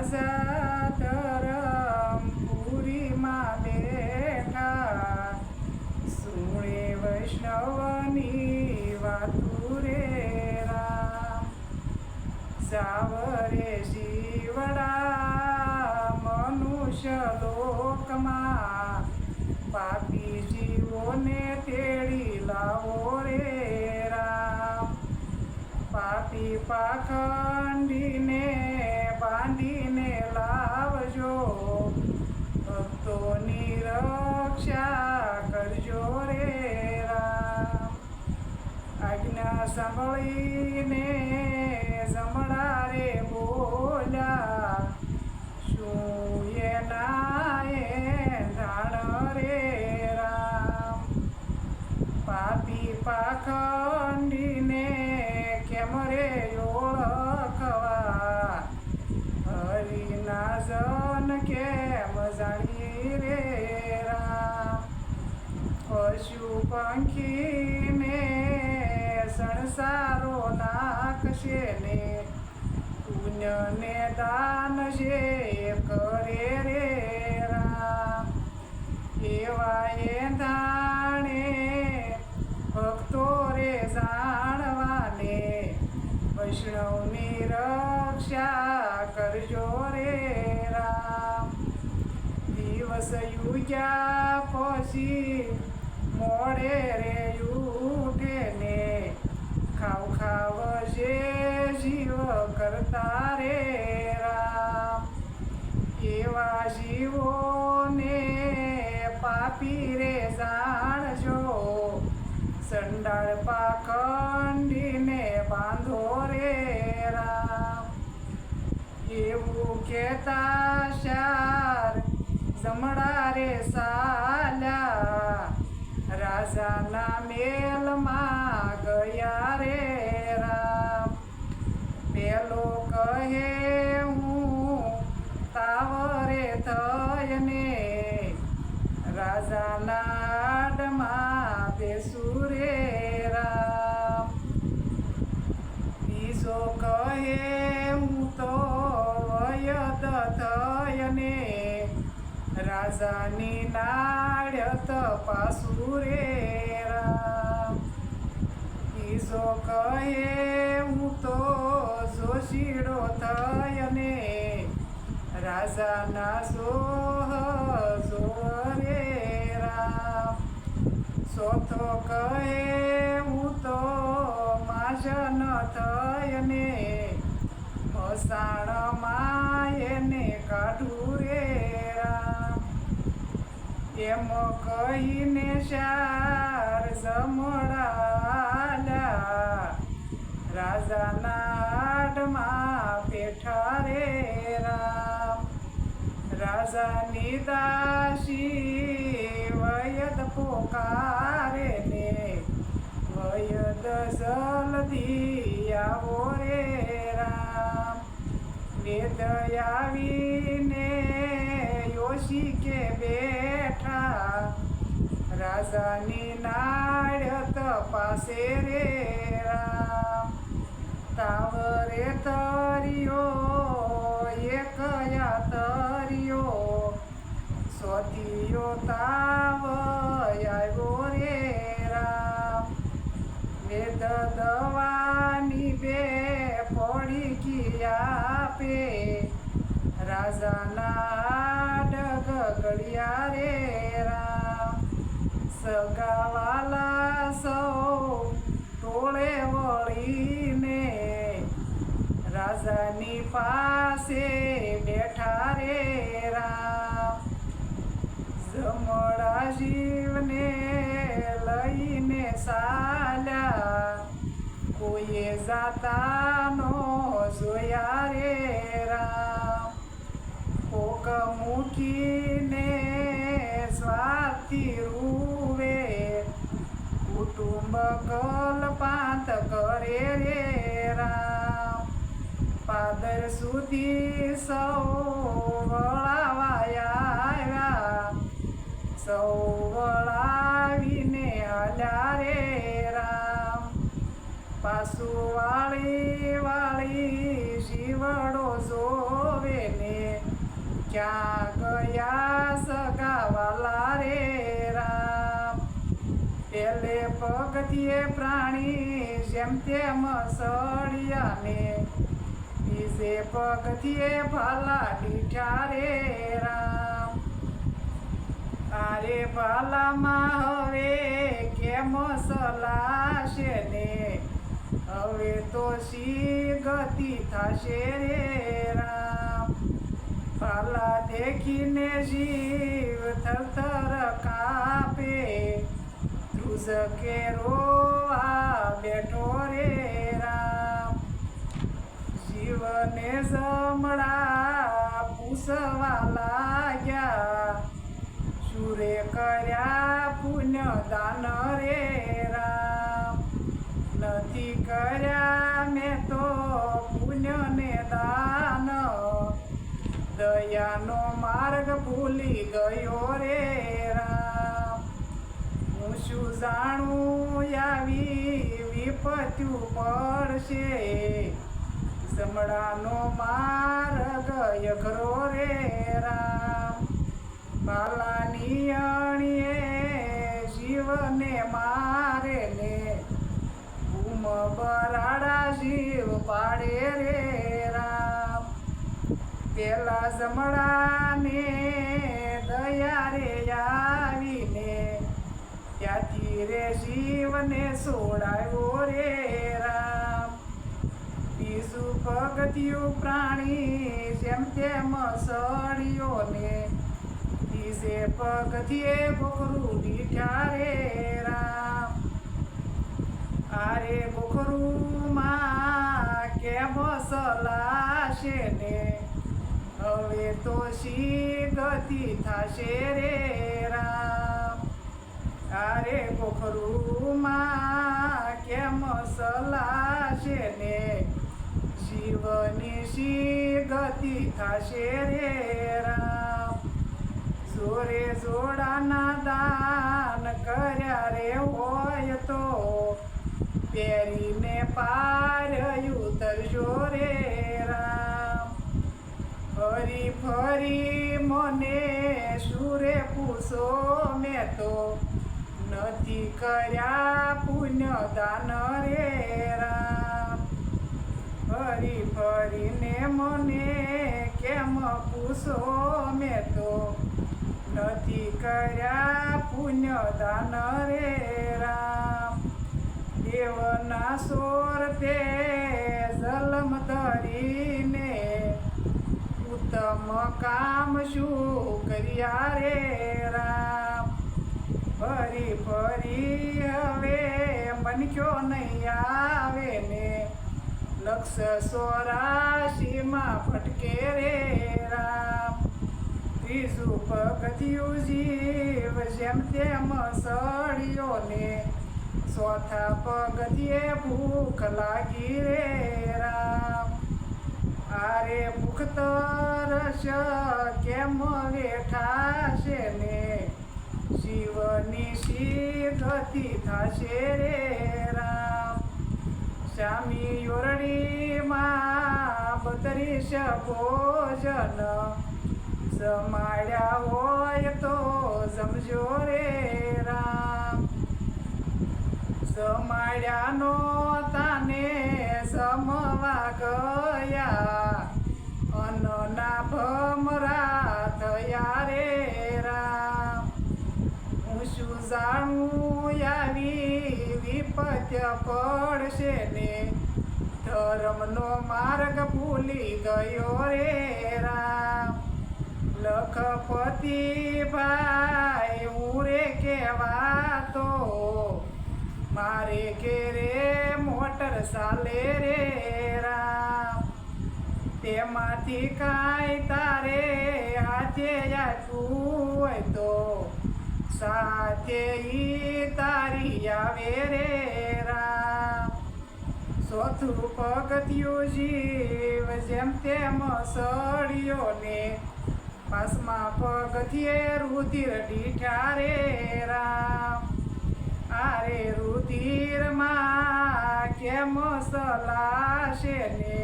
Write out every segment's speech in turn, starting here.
રાજા ધરમપુરીમાં બેઠા સુણે વૈષ્ણવની વાતું રે રામ સાવરે શિવડા મનુષ્ય લોકમાં પાપી જીવોને તેડી લાવો રે રામ પાપી પાખંડીને બાંધીને લાવજો ભક્તોની રક્ષા કરજો રે રામ આજ્ઞા સાંભળીને જમણા રે બોલ્યા શું એના ધાણ રે રામ પાપી પાખંડીને કેમ રે ઓળખવા હરિના જન કેમ જાણી રે રામ પશુ પંખીને સંસારો નાખશે ને પુણ્યને દાન જે કરે રે રામ એવા એ ધાણે ભક્તો રે જાણવાને વૈષ્ણવની રક્ષા કરજો રે રામ દિવસ યુગ્યા પછી મોડે રે ઉઠે ને ખાવ જે જીવ કરતા રે રામ એવા જીવોને પાપી રે જાણજો સંડાળ પાખંડીને બાંધો રે રામ એવું કેતા શાર જમણા રે સાલ્યા રાજાના મેલમાં ગયા રે રામ પેલો કહે હું તાવરે થયને રાજાના આડમાં બેસું રે રામ બીજો કહે હું તો વયદ થયને રાજાની નાડ તપાસું રે રામ બીજો કહે હું તો જોશીડો થયને રાજાના સોહ રે રામ ચોથો કહે હું તો માજન થયને મસાણમાં એને કાઢું રે રામ એમ કહીને શાર જમડાલ્યા રાજાના આડમાં પેઠા રે રામ રાજાની દાસી વયદ પોકારે ને વયદ જલ્દી આવો રે રામ વેદ આવીને યોશી કે બેઠા રાજાની નાડ તપાસે રે રામ તાવરે તર્યો એકયા તર્યો સ્વતિયો તાવ આવ્યો રે રામ વેદ દવાની બે પડી આપે રાજાના ડગડિયા રે રામ સગાવાલા સૌ ટોળે વળીને રાજાની પાસે બેઠા રે રામ જમણા જીવને લઈને સાલ્યા કોઈએ જાતાનો જોયા રે રામ કોક મૂકીને સ્વાર્થી રૂવે કુટુંબ કલ્પાંત કરે રે રામ પાદર સુધી સૌ વળાવાયા આવ્યા સૌ વળાવીને હલ્યા રે રામ પાછું વાળી શિવડો જોવે ને ક્યાં ગયા સગાવાલા રે રામ. પેલે પગથિયે પ્રાણી જેમ તેમ સળિયાને, બીજે પગથિયે ભાલા દીઠા રે રામ. આરે ભાલામાં હવે કેમ સલાશે ને, હવે તો શી ગતિ થશે રે રામ. ભાલા દેખીને જીવ થરથર કાપે, ધ્રુજકે રોવા બેઠો રે રામ. જીવને જમણા પૂછવા લાગ્યા, સુરે કર્યા પુણ્ય દાન રે રામ. નથી કર્યા મેં તો પુણ્ય ને દાન, દયાનો માર્ગ ભૂલી ગયો રે રામ. હું શું જાણું આવી વિપત્યુ પડશે, જમણાનો માર્ગ અઘરો રે રામ. ભાલાની અણીએ જીવને મારે ને, બૂમ બરાડા જીવ પાડે રે રામ. પેલા જમણાને દયા રે આવીને, ત્યાંથી રે જીવને છોડાયો રે રામ. બીજું પગથિયું પ્રાણી જેમ તેમ સળિયો ને, બીજે પગથિયે બોકરું દીઠા રે રામ. આરે બોકરુંમાં કેમ સલાશે ને, હવે તો શી ગતિ થશે રે રામ. આરે બોકરુંમાં કેમ સલાશે ને, શિવની શી ગતિ થશે રે રામ. જોરે જોડાના દાન કર્યા રે હોય તો, પહેરીને પાર ઉતરજો રે રામ. ફરી ફરી મને સુરે પૂછો મેં તો, નથી કર્યા પુણ્ય દાન રે રામ. ફરી ફરીને મને કેમ પૂછો મેં તો, નથી કર્યા પુણ્ય દાન રે રામ. દેવના સોર તે જલમ ધરીને, ઉત્તમ કામ શું કર્યા રે રામ. ફરી ફરી હવે મનક્યો નહીં આવે ને, લક્ષ 84માં ભટકે રે રામ. ત્રીજું પગથિયું જીવ જેમ તેમ સળિયો ને, ચોથા પગથિયે ભૂખ લાગી રે રામ. આરે ભૂખ તરસ કેમ વેઠાશે ને, શિવની શી ગતિ થશે રે રામ. શામી યોરડીમાં 32 ભોજન, જમાડ્યા હોય તો જમજો રે રામ. જમાડ્યાનો તાને જમવા ગયા, અન્નના ભમરા થયા રે રામ. હું શું જાણું આવી વિપત્ય પડશે ને, ધર્મનો માર્ગ ભૂલી ગયો રે રામ. લખપતિ ભાઈ હું રે કેવા તો, મારે ઘેરે મોટર ચાલે રે રામ. તેમાંથી કાંઈ તારે હાથે આપ્યું હોય તો, સાથે ઈ તારી આવે રે રામ. ચોથું પગથિયું જીવ જેમ તેમ સળિયો ને, પાંચમા પગથિયે રુધિર દીઠા રે રામ. આરે રુધિરમાં કેમ સલાશે ને,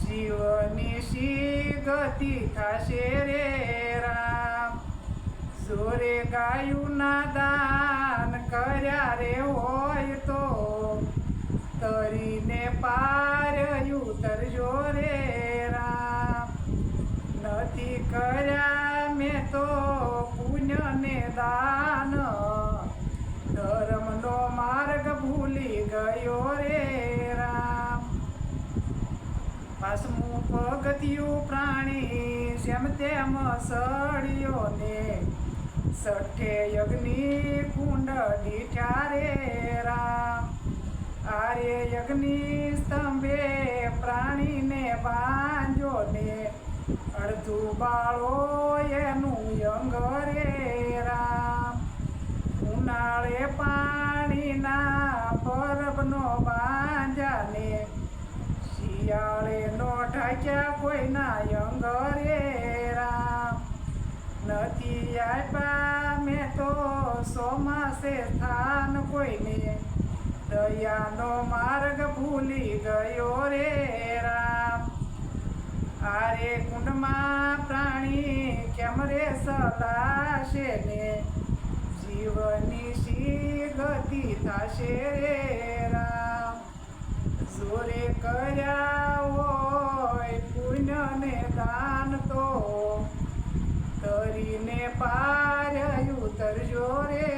જીવની શી ગતિ થશે રે રામ. જોરે ગાયુંના દાન કર્યા રે હોય તો તરીને પાર ઉતરજો રે રામ. નથી કર્યા મેં તો પુણ્ય ને દાન, ધર્મનો માર્ગ ભૂલી ગયો રે રામ. પાસમું પગથિયું પ્રાણી જેમ તેમ સળિયો ને, સઠ્ઠે યજ્ઞની કુંડ દીઠ્યા રે રામ. આરે યજ્ઞની સ્તંભે પ્રાણીને બાંધ્યો ને, અડધું બાળો એનું યંગ રે રામ. ઉનાળે પાણીના પરબનો બાંધ્યા ને, શિયાળે નો ઢાંક્યા કોઈના યંગ રે રામ. નથી આપ્યા મેં તો ચોમાસે સ્થાન કોઈને, દયાનો માર્ગ ભૂલી ગયો રે રામ. આરે કુંડમાં પ્રાણી કેમ રે સલાશે ને, જીવની શી ગતિ થશે રે રામ. જોરે કર્યા હોય પુણ્ય ને દાન તો તરીને પાર ઉતરજો રે